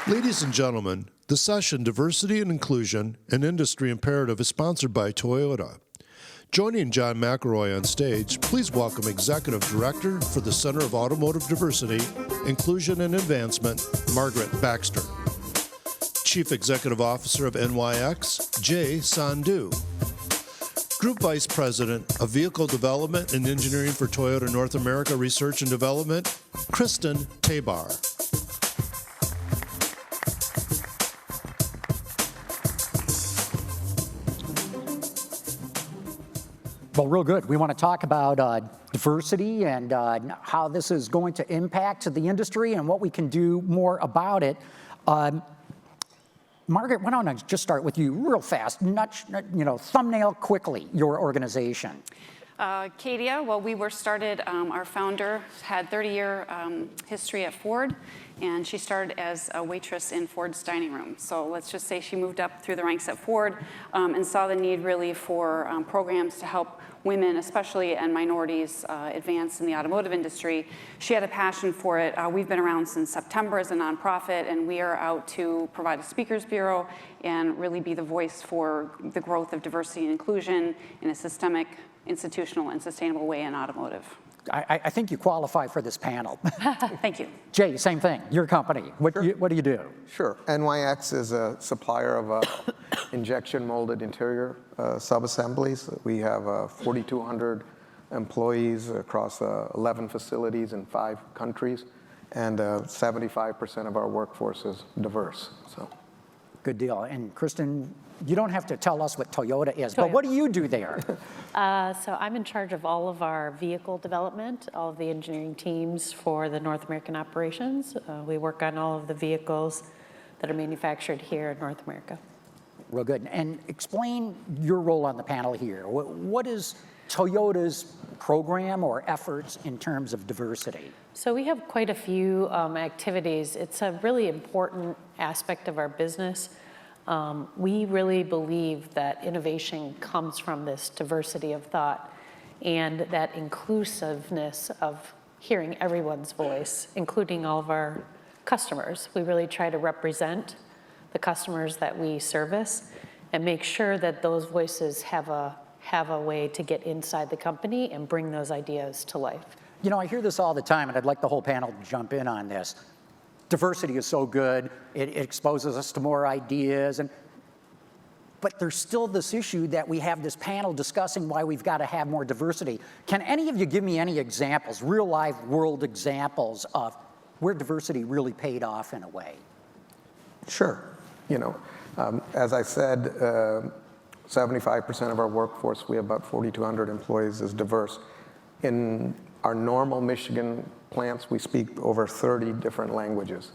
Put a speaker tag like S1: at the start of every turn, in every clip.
S1: Ladies and gentlemen, the session Diversity and Inclusion, an Industry Imperative is sponsored by Toyota. Joining John McElroy on stage, please welcome Executive Director for the Center of Automotive Diversity, Inclusion and Advancement, Margaret Baxter. Chief Executive Officer of NYX, Sandhu. Group Vice President of Vehicle Development and Engineering for Toyota North America Research and Development, Kristen Tabar.
S2: Well, real good. We want to talk about diversity and how this is going to impact the industry and what we can do more about it. Margaret, why don't I just start with you real fast, thumbnail quickly, your organization.
S3: Katia, well, we were started, our founder had 30-year history at Ford, and she started as a waitress in Ford's dining room. So let's just say she moved up through the ranks at Ford and saw the need really for programs to help women, especially, and minorities advance in the automotive industry. She had a passion for it. We've been around since September as a nonprofit, and we are out to provide a speakers bureau and really be the voice for the growth of diversity and inclusion in a systemic, institutional, and sustainable way in automotive.
S2: I think you qualify for this panel.
S3: Thank you.
S2: Jay, same thing, your company. What do you do?
S4: Sure. NYX is a supplier of injection molded interior sub-assemblies. We have 4,200 employees across 11 facilities in 5 countries, and 75% of our workforce is diverse. So,
S2: good deal. And Kristen, you don't have to tell us what Toyota is, but what do you do there?
S5: So I'm in charge of all of our vehicle development, all of the engineering teams for the North American operations. We work on all of the vehicles that are manufactured here in North America.
S2: Real good. And explain your role on the panel here. What is Toyota's program or efforts in terms of diversity?
S5: So we have quite a few activities. It's a really important aspect of our business. We really believe that innovation comes from this diversity of thought and that inclusiveness of hearing everyone's voice, including all of our customers. We really try to represent the customers that we service and make sure that those voices have a way to get inside the company and bring those ideas to life.
S2: You know, I hear this all the time, and I'd like the whole panel to jump in on this. Diversity is so good, it exposes us to more ideas, but there's still this issue that we have this panel discussing why we've got to have more diversity. Can any of you give me any examples, real life world examples of where diversity really paid off in a way?
S4: sure. As I said, 75% of our workforce, we have about 4,200 employees, is diverse. In our normal Michigan plants, we speak over 30 different languages.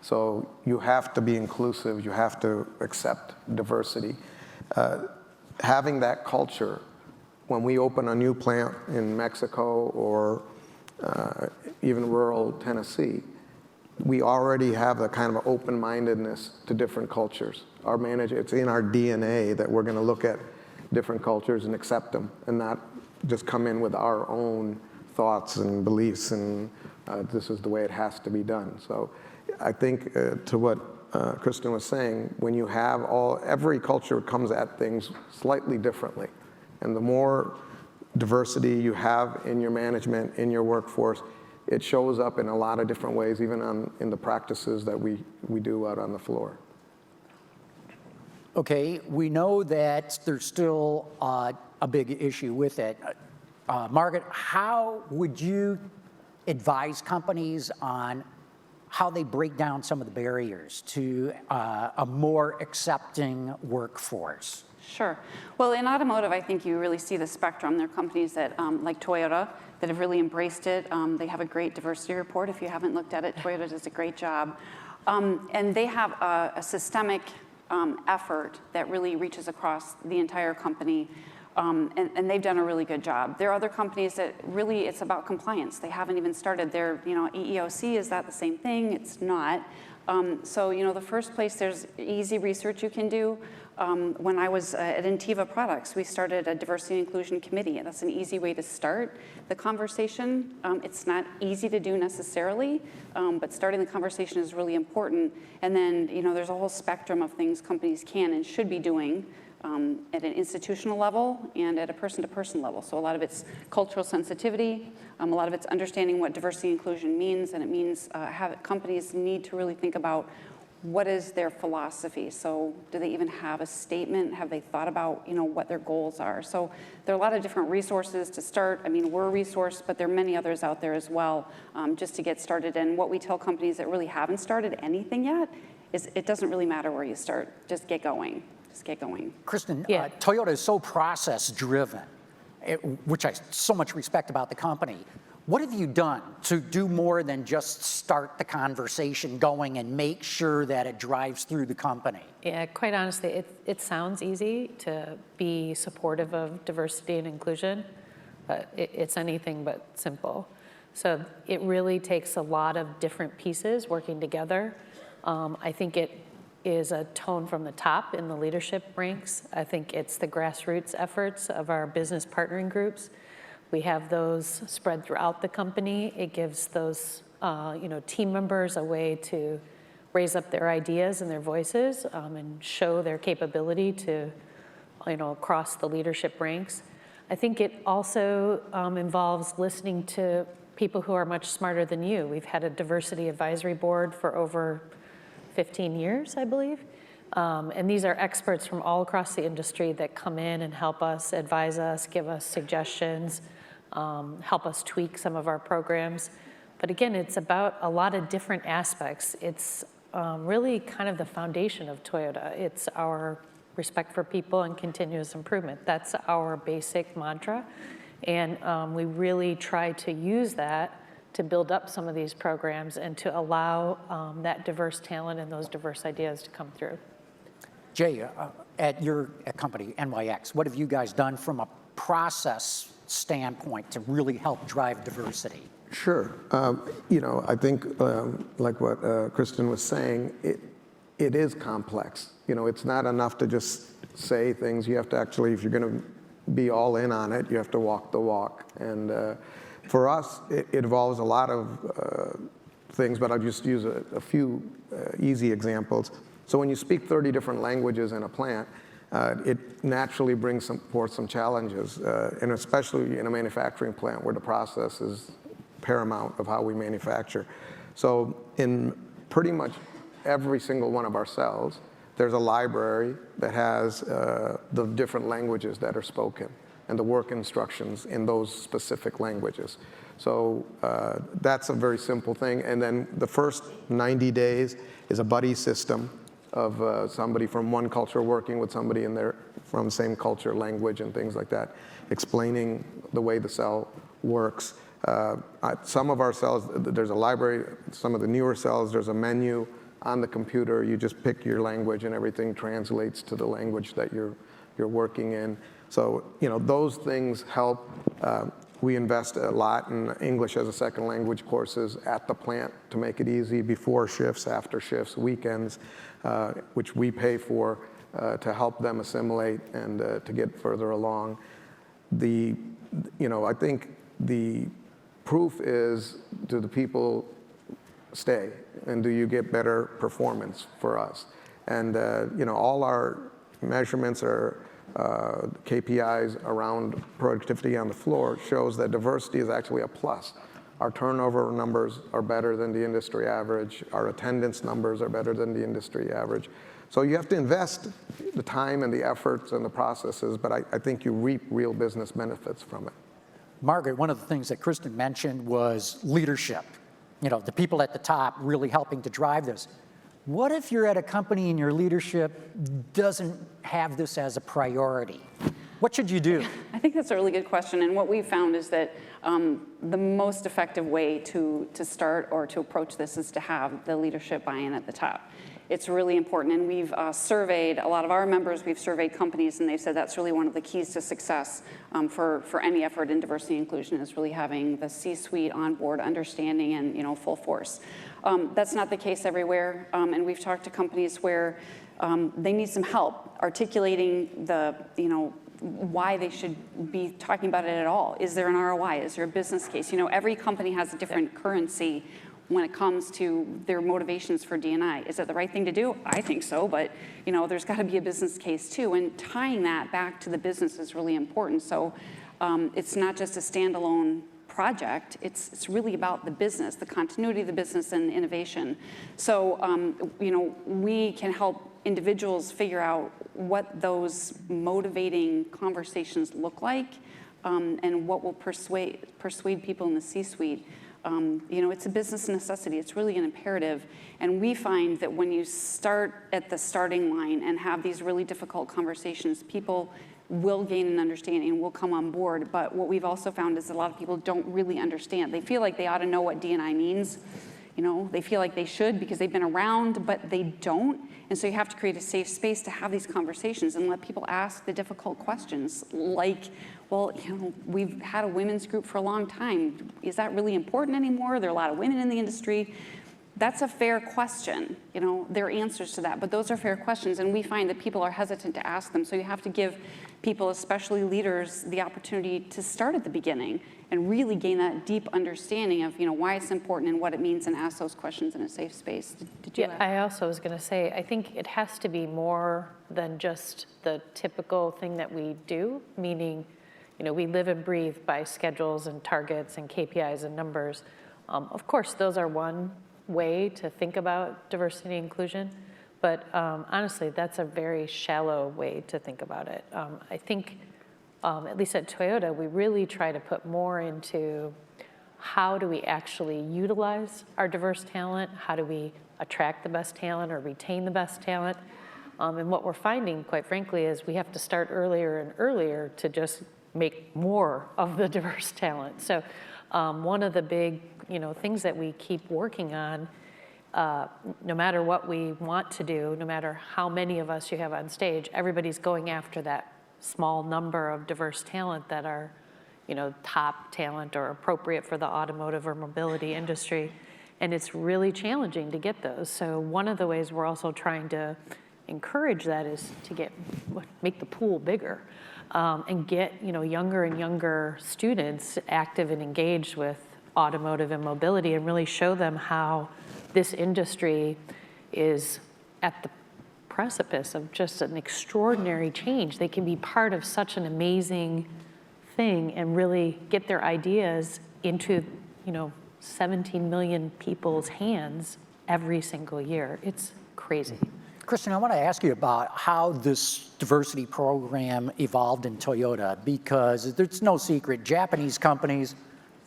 S4: So you have to be inclusive, you have to accept diversity. Having that culture, when we open a new plant in Mexico or even rural Tennessee, we already have a kind of open-mindedness to different cultures. It's in our DNA that we're going to look at different cultures and accept them and not just come in with our own thoughts and beliefs and this is the way it has to be done. So I think to what Kristen was saying, when you have every culture comes at things slightly differently. And the more diversity you have in your management, in your workforce, it shows up in a lot of different ways, even in the practices that we do out on the floor.
S2: Okay, we know that there's still a big issue with it. Margaret, how would you advise companies on how they break down some of the barriers to a more accepting workforce?
S3: Sure. Well, in automotive, I think you really see the spectrum. There are companies that, like Toyota, that have really embraced it. They have a great diversity report. If you haven't looked at it, Toyota does a great job. And they have a systemic effort that really reaches across the entire company And they've done a really good job. There are other companies that really, it's about compliance. They haven't even started their, EEOC, is that the same thing? It's not. So, the first place, there's easy research you can do. When I was at Intiva Products, we started a diversity and inclusion committee. That's an easy way to start the conversation. It's not easy to do necessarily, but starting the conversation is really important. And then, there's a whole spectrum of things companies can and should be doing at an institutional level and at a person-to-person level. So a lot of it's cultural sensitivity, a lot of it's understanding what diversity and inclusion means, and it means companies need to really think about what is their philosophy. So do they even have a statement? Have they thought about what their goals are? So there are a lot of different resources to start. I mean, we're a resource, but there are many others out there as well, just to get started. And what we tell companies that really haven't started anything yet is it doesn't really matter where you start, just get going. Just get going.
S2: Kristen,
S5: Yeah.
S2: Toyota is so process-driven, which I so much respect about the company. What have you done to do more than just start the conversation going and make sure that it drives through the company?
S5: Yeah, quite honestly, it sounds easy to be supportive of diversity and inclusion, but it's anything but simple. So it really takes a lot of different pieces working together. I think it is a tone from the top in the leadership ranks. I think it's the grassroots efforts of our business partnering groups. We have those spread throughout the company. It gives those team members a way to raise up their ideas and their voices and show their capability to across the leadership ranks. I think it also involves listening to people who are much smarter than you. We've had a diversity advisory board for over 15 years, I believe. And these are experts from all across the industry that come in and help us, advise us, give us suggestions, help us tweak some of our programs. But again, it's about a lot of different aspects. It's really kind of the foundation of Toyota. It's our respect for people and continuous improvement. That's our basic mantra. And we really try to use that to build up some of these programs and to allow that diverse talent and those diverse ideas to come through.
S2: Jay, at your company, NYX, what have you guys done from a process standpoint to really help drive diversity?
S4: Sure. I think like what Kristen was saying, it is complex. It's not enough to just say things. You have to actually, if you're going to be all in on it, you have to walk the walk. And for us, it involves a lot of things, but I'll just use a few easy examples. So when you speak 30 different languages in a plant, it naturally brings forth some challenges, and especially in a manufacturing plant where the process is paramount of how we manufacture. So in pretty much every single one of our cells, there's a library that has the different languages that are spoken and the work instructions in those specific languages. So that's a very simple thing. And then the first 90 days is a buddy system of somebody from one culture working with somebody from the same culture, language, and things like that, explaining the way the cell works. Some of our cells, there's a library. Some of the newer cells, there's a menu on the computer. You just pick your language and everything translates to the language that you're working in. So, those things help. We invest a lot in English as a second language courses at the plant to make it easy before shifts, after shifts, weekends, which we pay for to help them assimilate and to get further along. I think the proof is, do the people stay and do you get better performance for us? And all our measurements are KPIs around productivity on the floor shows that diversity is actually a plus. Our turnover numbers are better than the industry average. Our attendance numbers are better than the industry average. So you have to invest the time and the efforts and the processes, but I think you reap real business benefits from it.
S2: Margaret, one of the things that Kristen mentioned was leadership. The people at the top really helping to drive this. What if you're at a company and your leadership doesn't have this as a priority? What should you do?
S3: I think that's a really good question. And what we've found is that the most effective way to start or to approach this is to have the leadership buy-in at the top. It's really important. And we've surveyed a lot of our members, we've surveyed companies, and they've said that's really one of the keys to success for any effort in diversity and inclusion is really having the C-suite on board, understanding and full force. That's not the case everywhere. And we've talked to companies where they need some help articulating the, why they should be talking about it at all. Is there an ROI? Is there a business case? Every company has a different currency when it comes to their motivations for D&I. Is it the right thing to do? I think so, but there's got to be a business case too, and tying that back to the business is really important. So it's not just a standalone project, it's really about the business, the continuity of the business and innovation. So we can help individuals figure out what those motivating conversations look like, and what will persuade people in the C-suite. It's a business necessity. It's really an imperative. And we find that when you start at the starting line and have these really difficult conversations, people will gain an understanding and will come on board. But what we've also found is a lot of people don't really understand. They feel like they ought to know what D&I means. They feel like they should because they've been around, but they don't. And so you have to create a safe space to have these conversations and let people ask the difficult questions like, well, we've had a women's group for a long time. Is that really important anymore? There are a lot of women in the industry. That's a fair question. There are answers to that, but those are fair questions, and we find that people are hesitant to ask them. So you have to give people, especially leaders, the opportunity to start at the beginning and really gain that deep understanding of why it's important and what it means, and ask those questions in a safe space. Did you?
S5: Yeah, I also was going to say, I think it has to be more than just the typical thing that we do, meaning, we live and breathe by schedules and targets and KPIs and numbers. Of course, those are one way to think about diversity and inclusion, but honestly, that's a very shallow way to think about it. I think, at least at Toyota, we really try to put more into how do we actually utilize our diverse talent, how do we attract the best talent or retain the best talent, and what we're finding, quite frankly, is we have to start earlier and earlier to just make more of the diverse talent. So one of the big things that we keep working on, no matter what we want to do, no matter how many of us you have on stage, everybody's going after that small number of diverse talent that are top talent or appropriate for the automotive or mobility industry. And it's really challenging to get those. So one of the ways we're also trying to encourage that is to make the pool bigger. And get younger and younger students active and engaged with automotive and mobility, and really show them how this industry is at the precipice of just an extraordinary change. They can be part of such an amazing thing and really get their ideas into 17 million people's hands every single year. It's crazy.
S2: Kristen, I want to ask you about how this diversity program evolved in Toyota, because there's no secret, Japanese companies,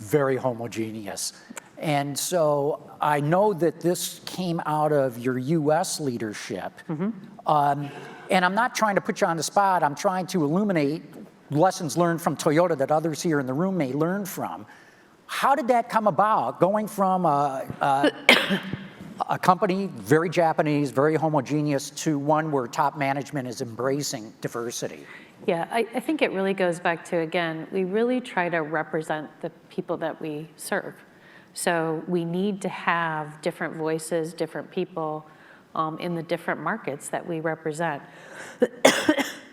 S2: very homogeneous. And so I know that this came out of your US leadership. Mm-hmm. And I'm not trying to put you on the spot, I'm trying to illuminate lessons learned from Toyota that others here in the room may learn from. How did that come about, going from a company, very Japanese, very homogeneous, to one where top management is embracing diversity?
S5: Yeah, I think it really goes back to, again, we really try to represent the people that we serve. So we need to have different voices, different people in the different markets that we represent.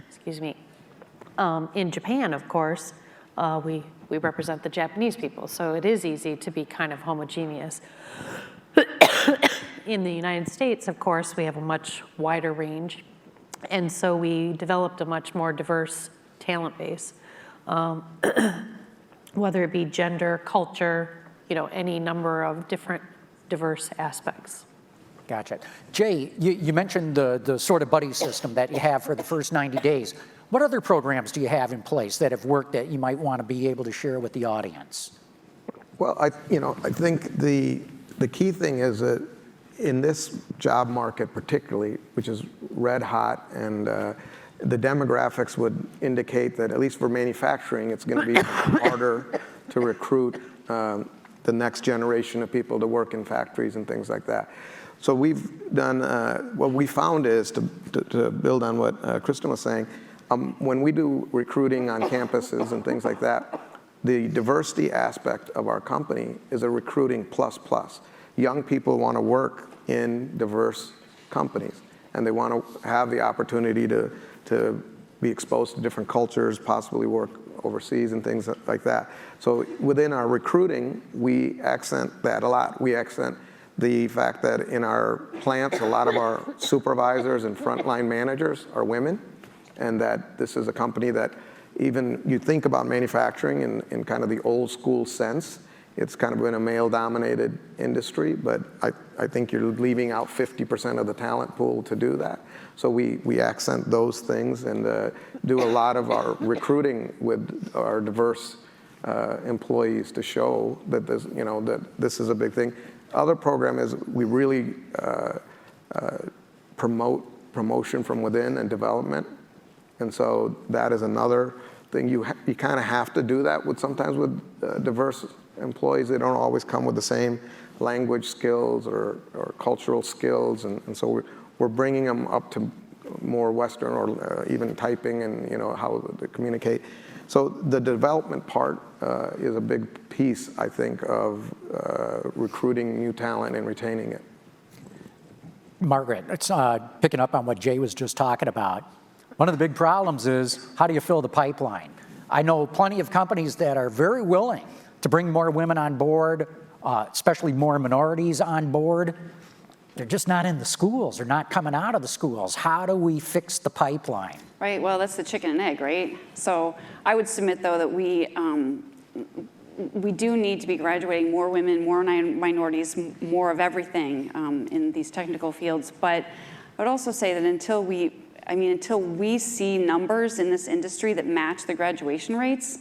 S5: Excuse me. In Japan, of course, we represent the Japanese people, so it is easy to be kind of homogeneous. In the United States, of course, we have a much wider range, and so we developed a much more diverse talent base, whether it be gender, culture, any number of different diverse aspects.
S2: Gotcha. Jay, you mentioned the sort of buddy system that you have for the first 90 days. What other programs do you have in place that have worked that you might want to be able to share with the audience?
S4: Well, I think the key thing is that in this job market particularly, which is red hot and the demographics would indicate that, at least for manufacturing, it's going to be harder to recruit the next generation of people to work in factories and things like that. So we've done, what we found is, to build on what Kristen was saying, when we do recruiting on campuses and things like that, the diversity aspect of our company is a recruiting plus plus. Young people want to work in diverse companies, and they want to have the opportunity to be exposed to different cultures, possibly work overseas and things like that. So within our recruiting, we accent that a lot. We accent the fact that in our plants, a lot of our supervisors and frontline managers are women, and that this is a company that, even you think about manufacturing in kind of the old school sense, it's kind of been a male-dominated industry, but I think you're leaving out 50% of the talent pool to do that. So we accent those things and do a lot of our recruiting with our diverse employees to show that this, that this is a big thing. Other program is we really promote promotion from within and development, and so that is another thing. You kind of have to do that sometimes with diverse employees. They don't always come with the same language skills or cultural skills, and so we're bringing them up to more Western or even typing and how they communicate. So the development part is a big piece, I think, of recruiting new talent and retaining it.
S2: Margaret, it's picking up on what Jay was just talking about. One of the big problems is, how do you fill the pipeline? I know plenty of companies that are very willing to bring more women on board, especially more minorities on board. They're just not in the schools. They're not coming out of the schools. How do we fix the pipeline?
S3: Right, well, that's the chicken and egg, right? So I would submit, though, that we do need to be graduating more women, more minorities, more of everything in these technical fields. But I would also say that until we see numbers in this industry that match the graduation rates,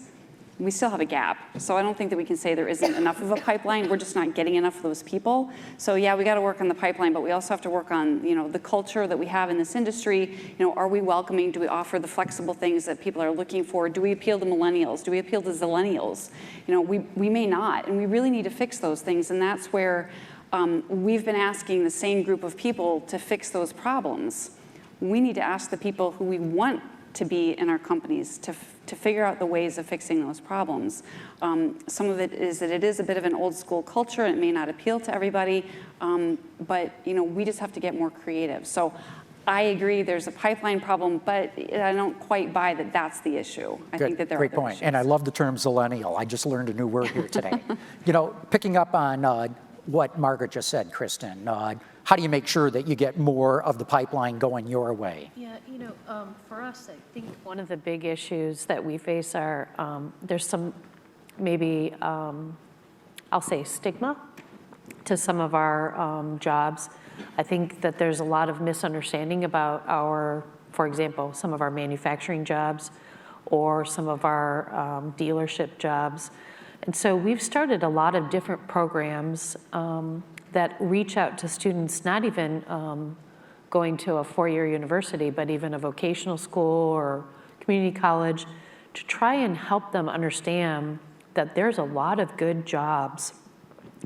S3: we still have a gap. So I don't think that we can say there isn't enough of a pipeline. We're just not getting enough of those people. So yeah, we got to work on the pipeline, but we also have to work on the culture that we have in this industry. Are we welcoming? Do we offer the flexible things that people are looking for? Do we appeal to millennials? Do we appeal to zillennials? We may not, and we really need to fix those things. And that's where we've been asking the same group of people to fix those problems. We need to ask the people who we want to be in our companies to figure out the ways of fixing those problems. Some of it is that it is a bit of an old school culture and it may not appeal to everybody, but we just have to get more creative. So I agree there's a pipeline problem, but I don't quite buy that that's the issue. I think that there are other
S2: point.
S3: issues.
S2: And I love the term zillennial. I just learned a new word here today. Picking up on what Margaret just said, Kristen, how do you make sure that you get more of the pipeline going your way?
S5: Yeah, for us, I think one of the big issues that we face are there's some maybe, I'll say stigma to some of our jobs. I think that there's a lot of misunderstanding about for example, some of our manufacturing jobs or some of our dealership jobs. And so we've started a lot of different programs that reach out to students, not even going to a four-year university, but even a vocational school or community college, to try and help them understand that there's a lot of good jobs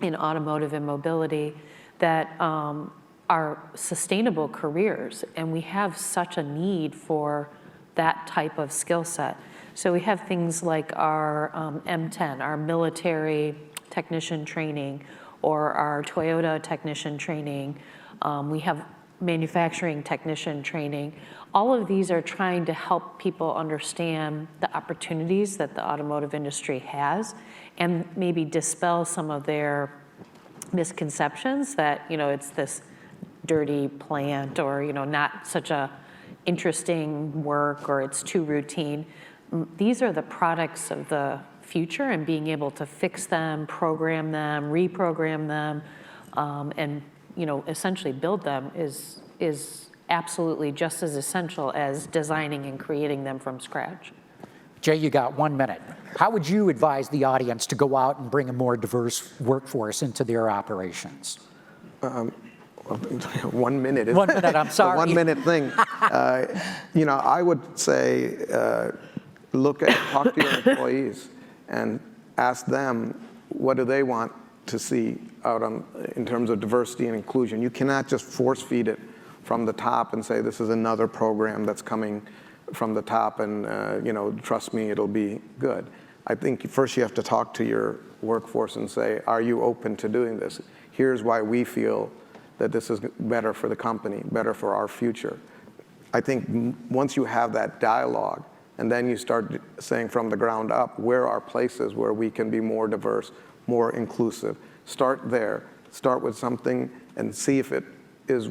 S5: in automotive and mobility that are sustainable careers, and we have such a need for that type of skill set. So we have things like our M10, our military technician training, or our Toyota technician training. We have manufacturing technician training. All of these are trying to help people understand the opportunities that the automotive industry has and maybe dispel some of their misconceptions that, it's this dirty plant or, not such a interesting work or it's too routine. These are the products of the future, and being able to fix them, program them, reprogram them, and essentially build them is absolutely just as essential as designing and creating them from scratch.
S2: Jay, you got 1 minute. How would you advise the audience to go out and bring a more diverse workforce into their operations?
S4: 1 minute.
S2: 1 minute, I'm sorry.
S4: 1 minute thing. You know, I would say, talk to your employees and ask them what do they want to see out in terms of diversity and inclusion. You cannot just force feed it from the top and say this is another program that's coming from the top and you know, trust me, it'll be good. I think first you have to talk to your workforce and say, are you open to doing this? Here's why we feel that this is better for the company, better for our future. I think once you have that dialogue, and then you start saying from the ground up, where are places where we can be more diverse, more inclusive? Start there. Start with something and see if it is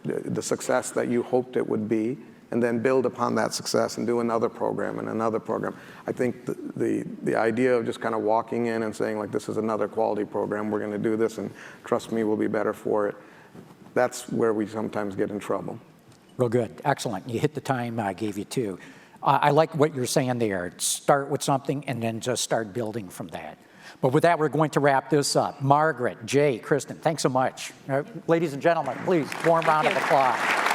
S4: the success that you hoped it would be, and then build upon that success and do another program and another program. I think the idea of just kind of walking in and saying, like, this is another quality program, we're going to do this, and trust me, we'll be better for it, that's where we sometimes get in trouble.
S2: Real good. Excellent. You hit the time I gave you, too. I like what you're saying there. Start with something and then just start building from that. But with that, we're going to wrap this up. Margaret, Jay, Kristen, thanks so much. Ladies and gentlemen, please, warm round of applause.